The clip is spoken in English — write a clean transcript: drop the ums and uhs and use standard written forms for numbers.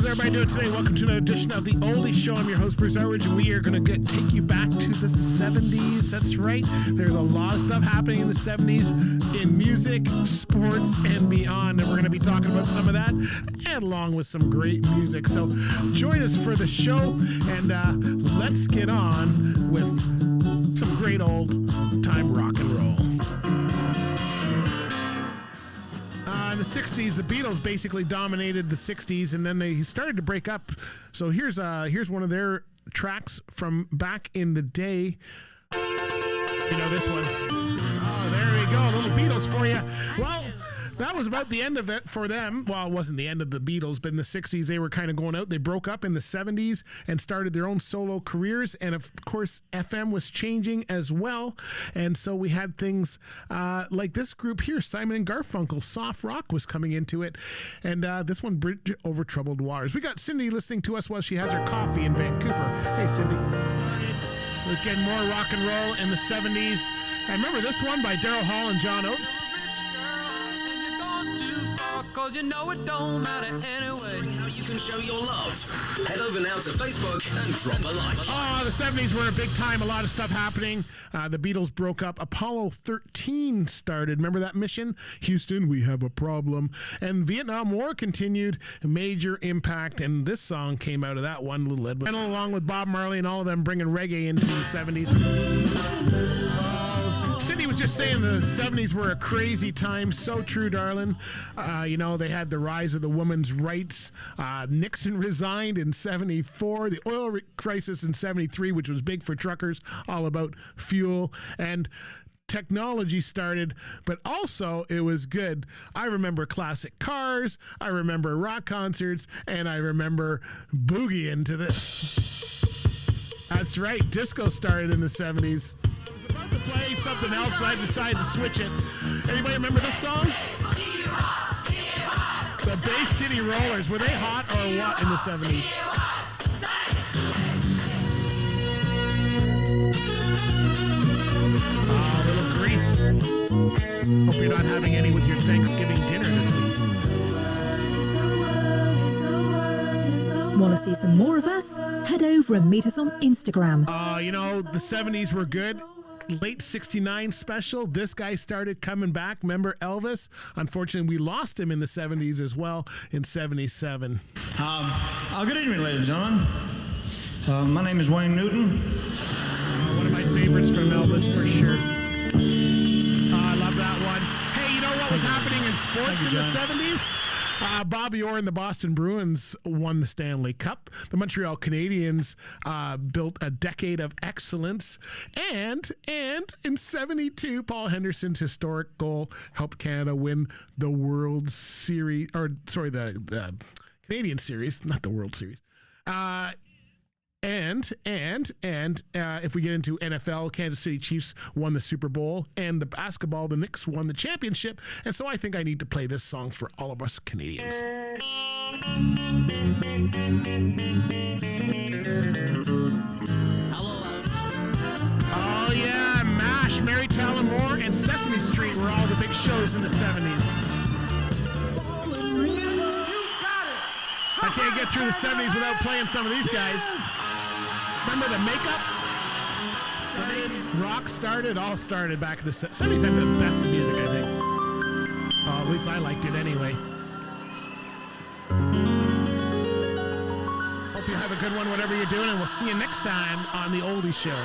How's everybody doing today? Welcome to another edition of the Oldies Show. I'm your host, Bruce Outridge, and we are going to take you back to the 70s. That's right. There's a lot of stuff happening in the 70s in music, sports, and beyond. And we're going to be talking about some of that, and along with some great music. So join us for the show, and let's get on with some great old-time rock and roll. In the 60s, the Beatles basically dominated the 60s, and then they started to break up. So here's one of their tracks from back in the day. You know this one. Oh, there we go. Little Beatles for you. Well, that was about the end of it for them. Well, it wasn't the end of the Beatles, but in the 60s, they were kind of going out. They broke up in the 70s and started their own solo careers. And of course, FM was changing as well. And so we had things like this group here, Simon and Garfunkel. Soft rock was coming into it. And this one, Bridge Over Troubled Waters. We got Cindy listening to us while she has her coffee in Vancouver. Hey, Cindy. We're getting more rock and roll in the 70s. And remember this one by Daryl Hall and John Oates? Cause you know it don't matter anyway. How you can show your love. Head over now to Facebook and drop a like. Oh, the 70s were a big time. A lot of stuff happening. The Beatles broke up. Apollo 13 started. Remember that mission? Houston, we have a problem. And Vietnam War continued. A major impact. And this song came out of that one, Little Edwin. And along with Bob Marley and all of them bringing reggae into the 70s. Cindy was just saying the 70s were a crazy time. So true, darling. You know, they had the rise of the women's rights. Nixon resigned in 74. The oil crisis in 73, which was big for truckers, all about fuel. And technology started, but also it was good. I remember classic cars. I remember rock concerts. And I remember boogieing to this. That's right. Disco started in the 70s. To play something else, and I decided to switch it. Anybody remember this song? The Bay City Rollers. Were they hot or what in the 70s? Oh, little Grease. Hope you're not having any with your Thanksgiving dinner this week. Want to see some more of us? Head over and meet us on Instagram. You know, the 70s were good. Late 69 special. This guy started coming back. Remember Elvis? Unfortunately, we lost him in the 70s as well in 77. Good evening, ladies and gentlemen. My name is Wayne Newton. One of my favorites from Elvis for sure. I love that one. Hey, you know what was happening in sports in the 70s? Bobby Orr and the Boston Bruins won the Stanley Cup. The Montreal Canadiens built a decade of excellence. And in 72, Paul Henderson's historic goal helped Canada win the World Series, the Canadian Series, not the World Series. And if we get into NFL, Kansas City Chiefs won the Super Bowl, and the basketball, the Knicks won the championship. And so I think I need to play this song for all of us Canadians. Oh yeah, MASH, Mary Tyler Moore, and Sesame Street were all the big shows in the 70s. I can't get through the 70s without playing some of these guys. Remember the makeup? Rock started, all started back in the 70s. 70s had the best music, I think. Oh, at least I liked it anyway. Hope you have a good one, whatever you're doing, and we'll see you next time on The Oldies Show.